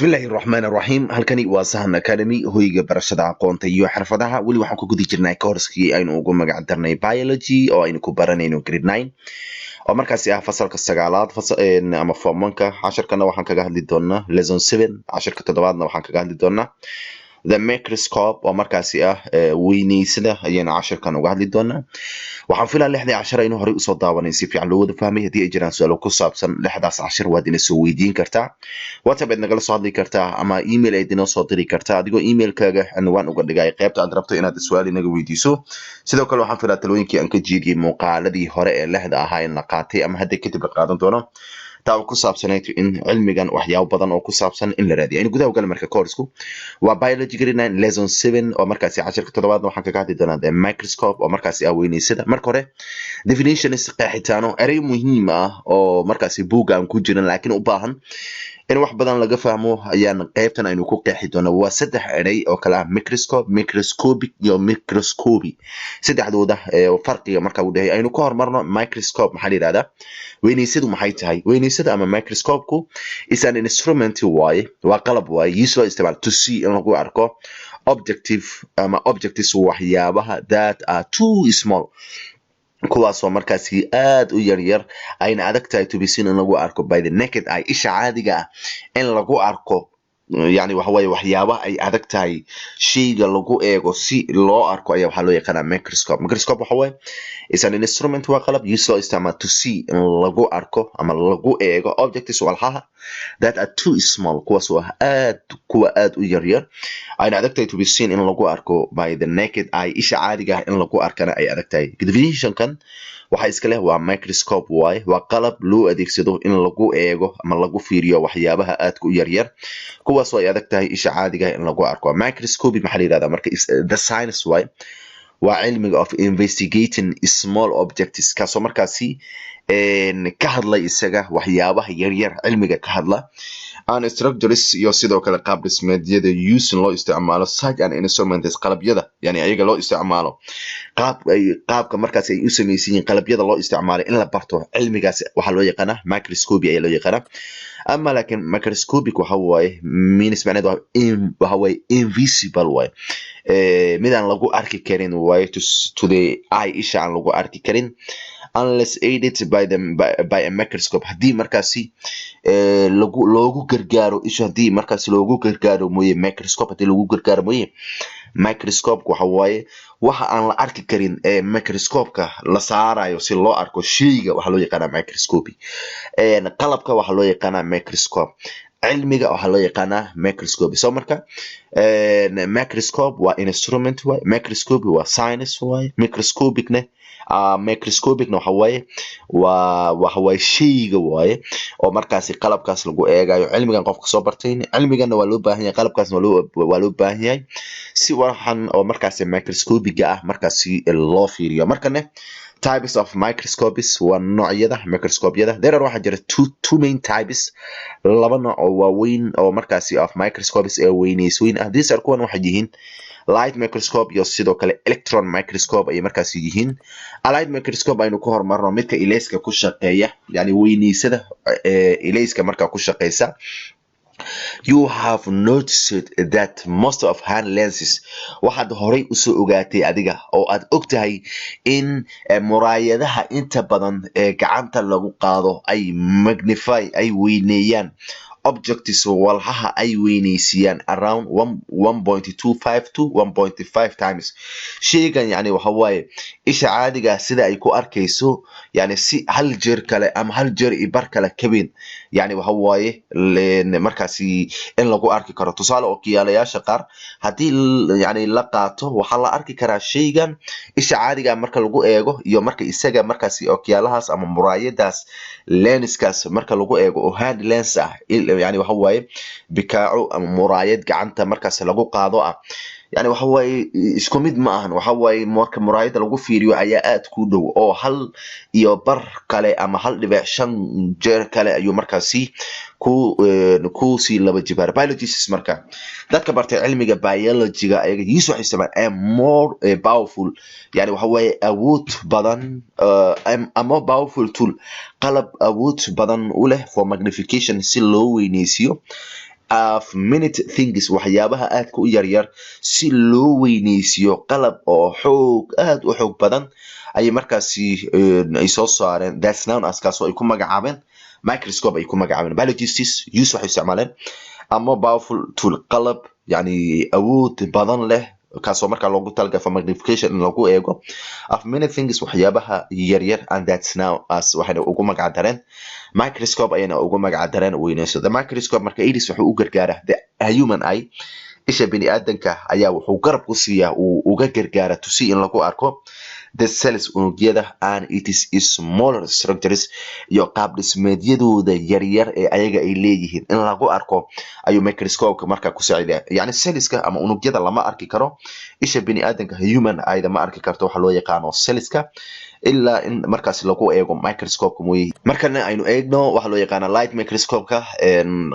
bismillaahi raxmaani raxiim halkani waa sahan academy hoyga barashada aqoonta iyo xirfadaha weli waxaan ku guda jirnay course-kii aynu ugu magac darnay biology oo aynu ku baranayno grade 9 oo markaasi ah fasalka 9aad ama form 1ka casharkana waxaan kaga hadli doonaa lesson 7 casharka 7aadna waxaan kaga hadli doonaa the microscope oo markaasi ah weynaysada ayayna casharkan uga hadli doonaa waxaan filaa 6 cashar aynu hore usoo daawanay si fiican loo wada fahmay hadii ay jiraan su'aalo ku saabsan 6daas cashar waad ina soo weydiin kartaa WhatsApp aad nagala soo hadli kartaa ama email aad inoo soo diri kartaa adigoo emailkaaga cinwaan uga dhigay qaybta aad rabto inaad su'aal inaga weydiiso sidoo kale waxaan filaa talooyinkii aan ka jeediyay muuqaaladii hore ee 6da ahaa in la qaatay ama hadda kadib la qaadan doono taa ku saabsanayto in cilmigan waxyaabo badan oo ku saabsan in la raadiyo aynu gudaha uga marka course-ku waa biology grade 9 lesson 7 oo markaasi casharka 7aad waxaan kaga hadli doonaa the microscope oo markaasi ah weynaysada marka hore definition is qeexitaano eray muhiim ah oo markaasi buugga aan ku jirin laakiin u baahan in wax badan laga fahmo ayaan qaybtan aynu ku qeexi doonaa waa 3 eray oo kala ah microscope microscopic iyo microscopy saddexdooda farqiga marka uu dhahay aynu ka hormarno microscope maxaa la yiraahdaa weynaysadu maxay tahay weynaysada ama microscope-ku is an instrument waaye waa qalab waaye used isticmaal to see in lagu arko objectives waxyaabaha that are too small kuwaasoo markaasi aad u yaryar ayna adag tahay to be seen in lagu arko by the naked eye isha caadiga ah in lagu arko yani waxa weeye waxyaabaha ay adag tahay shayga lagu eego si loo arko ayaa waxaa loo yaqaanaa microscope microscope waxa weeye is an instrument waa qalab used loo isticmaalo to see in lagu arko ama lagu eego objectives walxaha that are too small kuwaasoo ah kuwa aad u yaryar ayna adag tahay to be seen in lagu arko by the naked eye isha caadiga ah in lagu arkana ay adag tahay definition-kan waxa iska leh waa microscope waaye waa qalab loo adeegsado in lagu eego ama lagu fiiriyo waxyaabaha aadka u yaryar kuwaasoo ay adag tahay isha caadiga ah in lagu arko microscopy maxaa la yiraahdaa marka the science waaye waa cilmiga of investigating small objects kaasoo markaasi ka hadla isaga waxyaabaha yaryar cilmiga ka hadla and structures iyo sidoo kale qaab dhismeedyada use loo isticmaalo such an instruments qalabyada yani ayaga loo isticmaalo qaabka markaas ay u sameeyeen qalabyada loo isticmaalo in la barto cilmigaas waxa loo yaqaanaa microscopy ayaa loo yaqaanaa ama laakiin microscopic waxa waaye means macnaheedu waxa waaye invisible waaye midaan lagu arki karin waaye to the eye isha aan lagu arki karin unless aided by a microscope hadii markaasi loogu gargaaro isha hadii markaasi loogu gargaaro mooye microscope hadii loogu gargaaro mooye microscope waxa waaye waxa aan la arki karin ee microscope-ka la saarayo si loo arko shayga waxa loo yaqaanaa microscopy qalabka waxa loo yaqaanaa microscope cilmiga waxa loo yaqaanaa microscopy soo marka microscope waa instrument waaye microscopy waa science waaye microscopicna microscopicna waxa waaye shayga waaye oo markaasi qalabkaas lagu eegayo cilmigan qofka soo bartay cilmigana waa loo baahan yahay qalabkaasna waa loo baahan yahay si waxan oo markaasi microscopiga ah markaasi loo fiiriyo markana types of microscopes waa noocyada microscopyada there are waxa jira two main types laba nooc oo waaweyn oo markaasi of microscopes ee weynaysooyin ah these are kuwan waxay yihiin light microscope iyo sidoo kale electron microscope ay markaas yihiin light microscope aynu ka hormarno midka ilayska ku shaqeeya yani weynaysada ilayska marka ku shaqeysa you have noticed that most of hand lenses waxaad horay usoo ogaatay adiga oo aad ogtahay in muraayadaha inta badan ee gacanta lagu qaado ay magnify ay weyneeyaan objectives walxaha ay weynaysiyaan around 1.25 to 1.5 times shaygan yani waxa waaye isha caadiga sida ay ku arkayso yani si hal jeer kale ama hal jeer ibar kale kabin yani waxa waaye markaasi in lagu arki karo tusaale oo kiyaalayaasha qaar hadii yani la qaato waxa la arki karaa shaygan isha caadiga marka lagu eego iyo marka isaga markaasi oo kiyaalahaas ama muraayadaas lenskaas marka lagu eego oo hand lens ah yani waxa waaye bikaaco ama muraayad gacanta markaas lagu qaado ah yani waxa waaye isku mid ma ahan waxa waaye marka muraayada lagu fiiriyo ayaa aad ku dhow oo hal iyo bar kale ama 1.5 jeer kale ayuu markaasi ku si laba jibaar biologists marka dadka bartay cilmiga biology-ga ayaga yiiso isticmaal more powerful yani waxa waaye awood badan ama powerful tool qalab awood badan u leh for magnification si loo weynaysiyo of minute things waxyaabaha aad ku yar yar si loo weyneysiyo qalab oo aad u xoog badan ay markaasi ay soo saareen that's known as kaasoo ay ku magacaabeen microscope ay ku magacaabeen biologists use waxay isticmaaleen ama powerful tool qalab yani awood badan leh kaasoo markaa loogu talagalay for magnification in lagu eego of many things waxyaabaha yar yar and that's now as waxayna ugu magac dareen microscope ayayna ugu magac dareen weyneyso the microscope marka iris wuxuu u gargaaraa the human eye isha bini aadanka ayaa wuxuu garab ku siiyaa uu uga gargaara tusi in lagu arko the cells unugyada and it is smaller structures iyo qaab dhismeedyadooda yaryar ee ayaga ay leeyihiin in lagu arko ayuu microscope marka ku saacidaa yani cellska ama unugyada lama arki karo isha bini aadanka human ayda ma arki karto waxa loo yaqaano cellska ilaa in markaas lagu eego microscope mooyee markana aynu eegno waxa loo yaqaana light microscope-ka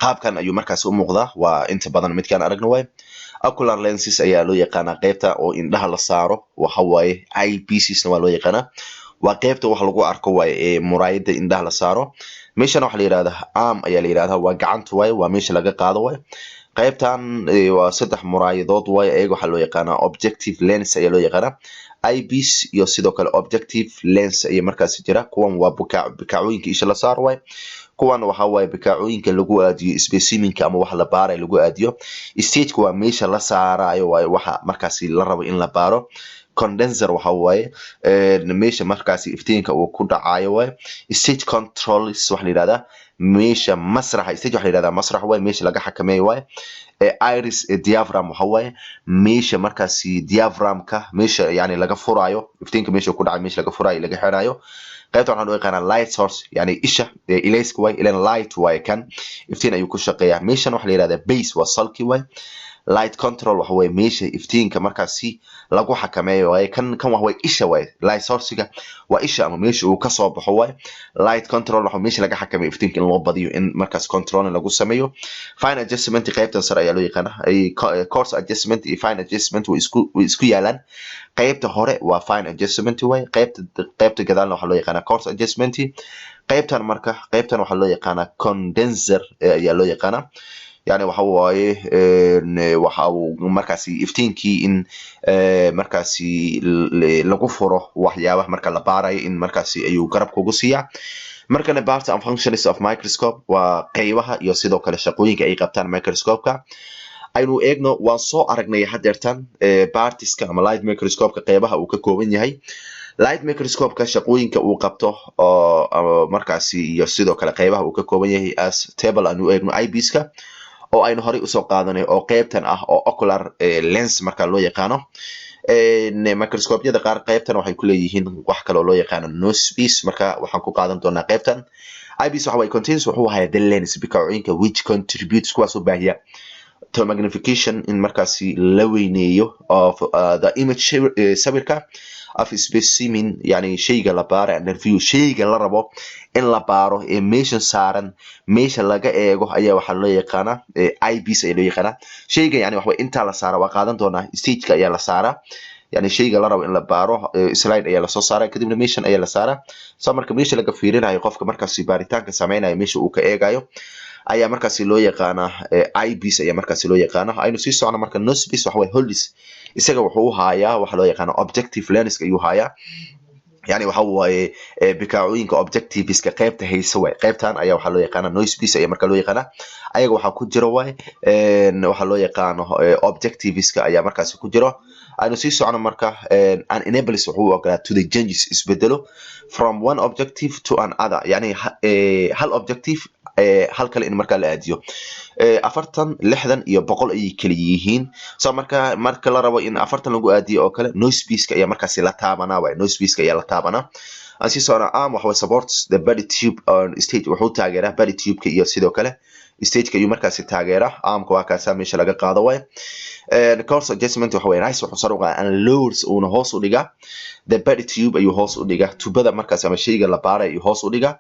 qaabkan ayuu markaas u muuqdaa waa inta badan midkaan aragno way ocular lenses ayaa loo yaqaana qaybta oo indhaha la saaro waxa waaye eyepieces waa loo yaqaana waa qaybta wax lagu arko waaye ee muraayada indhaha la saaro meeshana waxa la yiraahdaa arm ayaa la yiraahdaa waa gacanta waaye waa meesha laga qaado waaye qaybtan waa saddex muraayadood waaye ayaga waxa loo yaqaana objective lens ayaa loo yaqaana eyepiece iyo sidoo kale objective lens ayaa markaas jira kuwan waa bukacooyinka isha la saaro waaye kuwan waxa waaye bikaacooyinka lagu aadiyo specimenka ama wax la baaray lagu aadiyo stage waa meesha la saarayo waaye waxa markaas la rabo in la baaro condenser waxa waaye meesha markaas iftiinka uu ku dhacayo waaye stage controls wax la yiraahdaa meesha masraxa stage wax la yiraahdaa masrax waaye meesha laga xakameeyo waaye iris diaphragm waxa waaye meesha markaas diaphragmka meesha yani laga furayo iftiinka meesha ku dhacay meesha laga furayo laga xirayo qaybta waxaan u yaqaanaa light source yani isha ilayska way ilan light way kan iftiin ayuu ku shaqeeyaa meeshan waxa la yiraahdaa base waa salki way light control waxa way meesha iftiinka markaasi lagu xakameeyo way kan waxa way isha way light source-ga waa isha ama meesha uu ka soo baxo way light control waxa meesha laga xakameeyo iftiinka in loo badiyo in markaas control lagu sameeyo fine adjustment qaybtan sare ayaa loo yaqaanaa coarse adjustment iyo fine adjustment way isku yaalaan qaybta hore waa fine adjustment way qaybta gadaalna waxa loo yaqaanaa coarse adjustment qaybtan waxa loo yaqaanaa condenser ayaa loo yaqaanaa yani waxa waaye waxa uu markaasi iftiinkii in markaasi lagu furo waxyaabaha marka la baarayo in markaasi ayuu garab kugu siiyaa markana parts and functions of microscope waa qaybaha iyo sidoo kale shaqooyinka ay qabtaan microscope-ka aynu eegno waan soo aragnay hadeertan partiska ama light microscope-ka qaybaha uu ka kooban yahay light microscope-ka shaqooyinka uu qabto oo markaasi iyo sidoo kale qaybaha uu ka kooban yahay as table aanu eegno eyepiece-ka oo aynu horey usoo qaadanay oo qaybtan ah oo ocular lens marka loo yaqaano microscope-yada qaar qaybtan waxay ku leeyihiin wax kale oo loo yaqaano nose piece marka waxaan ku qaadan doonaa qaybtan eyepiece waxa way contains wuxuu hayaa the lens bikacooyinka which contributes kuwaas u baahiya to magnification in markaasi la weyneeyo of the image sawirka of specimen yani shayga la baaro and review shayga la rabo in la baaro ee meesha saaran meesha laga eego ayaa waxa loo yaqaana eyepiece ayaa loo yaqaana shayga yani waxa inta la saaro waa qaadan doonaa stage-ka ayaa la saaraa yani shayga la rabo in la baaro slide ayaa la soo saaraa kadibna meeshan ayaa la saaraa soo marka meesha laga fiirinayo qofka markaas baaritaanka sameeynaya meesha uu ka eegayo ayaa markaas loo yaqaana eyepiece ayaa markaas loo yaqaana aynu sii socno marka nose piece waxa way holdis isaga wuxuu hayaa waxa loo yaqaano objective lens ayuu hayaa yani waxa waaye bikaacooyinka objectiveska qaybta haysa way qaybtan ayaa waxa loo yaqaana nose piece ayaa marka loo yaqaana ayaga waxa ku jira way waxa loo yaqaano objectiveska ayaa markaas ku jira aynu sii socno marka an enables wuxuu ogolaa to the changes isbedelo from one objective to another yani hal objective hal kale in marka la aadiyo 40 60 iyo 100 ay kala yihiin soo marka la rabo in 40 lagu aadiyo oo kale nose piece-ka ayaa markaas la taabanaa way nose piece-ka ayaa la taabanaa asi soo arm waxa supports the body tube on stage wuxuu taageeraa body tube-ka iyo sidoo kale stage-ka ayuu markaas taageeraa armka waa kaasa meesha laga qaado way coarse adjustment waxa way rise wuxuu sar u qaadaa and lowers una hoos u dhiga the body tube ayuu hoos u dhiga tubada markaas ama shayga la baaray ayuu hoos u dhiga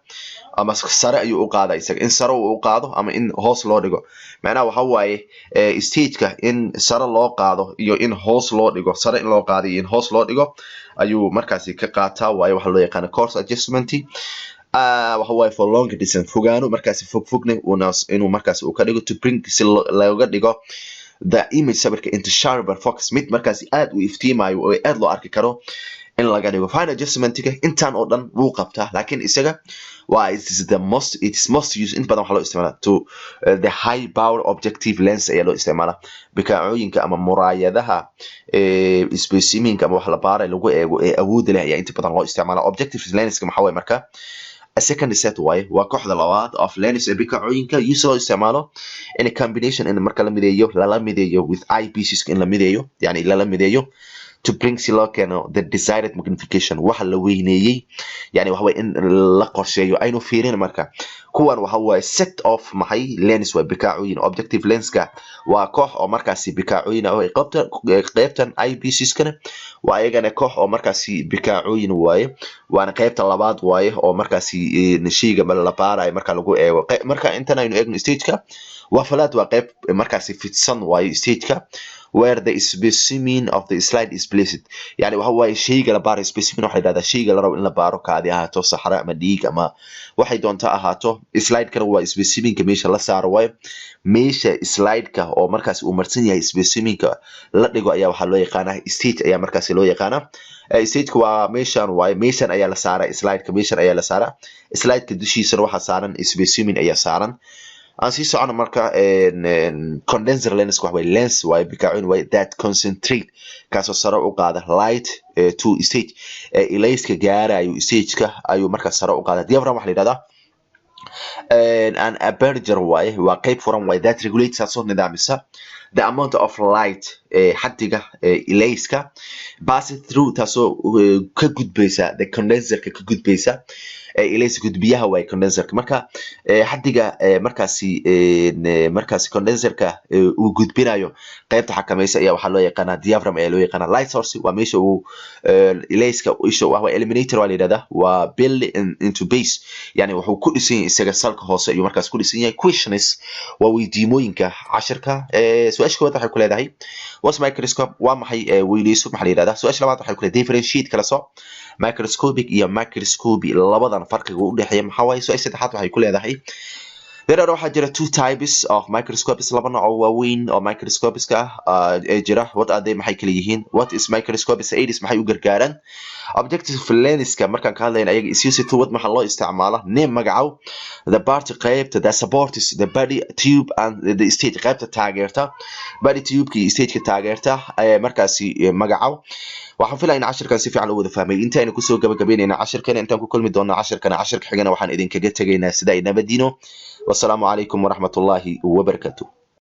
ama sare ayuu u qaadaa isaga in sare uu qaado ama in hoos loo dhigo macnaha waxa waaye stage-ka in sare loo qaado iyo in hoos loo dhigo sare in loo qaado iyo in hoos loo dhigo ayuu markaas ka qaataa waaye waxa loo yaqaan coarse adjustment waxa waaye for long distance fogaano markaasi fogna inuu markaasi uu ka dhigo to bring si looga dhigo the image sawirka into sharper focus mid markaasi aad u iftiimayo oo aad loo arki karo in laga dhigo final adjustment-ka intaan oo dhan wuu qabtaa laakiin isaga waa it is most used in badan waxa loo isticmaalaa to the high power objective lens ayaa loo isticmaalaa bikaacooyinka ama muraayadaha specimenka ama wax la baaray lagu eego ee awoodda leh ayaa inta badan loo isticmaalaa objective lenska maxaa weeye marka a second set waaye waa kooxda labaad of lens ee bikaacooyinka use loo isticmaalo in a combination in marka la mideeyo with eyepieces in la mideeyo yani la mideeyo to bring si loo keeno the desired magnification waxa la weyneeyay yani waxa way in la qorsheeyo aynu fiirin marka kuwan waxa way set of maxay lens waa bikaacooyin objective lenska waa koox oo markaasi bikaacooyin ah oo qaybtan eyepieces kana waa ayagana koox oo markaasi bikaacooyin waaye waana qaybta labaad waaye oo markaasi nashiga la baarayo marka lagu eego marka intan aynu eegno stage-ka waa falaad waa qayb markaasi fitsan waaye stage-ka where the specimen of the slide is placed yani waxa way shayga la baaro specimen waxa yiraahdaa shayga la rabo in la baaro kaadi ahaato saxara ama dhiig ama waxay doonta ahaato slide kana waa specimenka meesha la saaro way meesha slide-ka oo markaas uu marsan yahay specimenka la dhigo ayaa waxa loo yaqaanaa stage ayaa markaas loo yaqaanaa stage-ka waa meeshan waaye meeshan ayaa la saaraa slide-ka meeshan ayaa la saaraa slide-ka dushiisa waxa saaran specimen ayaa saaran aan sii socono marka condenser lens wax way lens way bikaacooyin way that concentrate kaasoo sare u qaada light to stage ilayska gaarayo stage-ka ayuu marka sare u qaada diaphragm waxa la yiraahdaa an aperture way waa qayb furan way that regulates asoo nidaamisa the amount of light xaddiga ilayska passes through taasoo ka gudbaysa the condenser ka gudbaysa ilayska gudbiyaha way condenserka marka xaddiga markaasi condenserka uu gudbinayo qaybta xakamaysa ayaa waxa loo yaqaanaa diaphragm ayaa loo yaqaanaa light source waa meesha uu ilayska isha waa eliminator waa la yiraahdaa waa build into base yani wuxuu ku dhisan yahay isaga salka hoose ayuu markaas ku dhisan yahay questions waa weydiimooyinka cashirka su'aasha koowaad waxay ku leedahay what's microscope waa maxay weyleyso maxaa la yiraahdaa su'aasha labaad waxay ku leedahay differentiate kala soo microscopic iyo microscopy labadan farqiga u dhaxeeya maxaa waaye su'aasha saddexaad waxay ku leedahay there are waxaa jira two types of microscopes laba nooc oo waaweyn oo microscopeska ah ee jira what are they maxay kala yihiin what is microscopes aids maxay u gargaaraan objective lenska markaan ka hadlayna ayaga is used to what maxaa loo isticmaala name magacow the part qaybta the supports the body tube and the stage qaybta taageerta body tube ki stage ka taageerta markaasi magacow waxaan filayaa in cashirkan si fiican loo wada fahmay intaaynu kusoo gabagabeynayna cashirkan intaan ku kulmi doonaa cashirka xigana waxaan idinkaga tegaynaa sida ay nabadiino wassalaamu calaykum waraxmatullaahi wabarakaatuh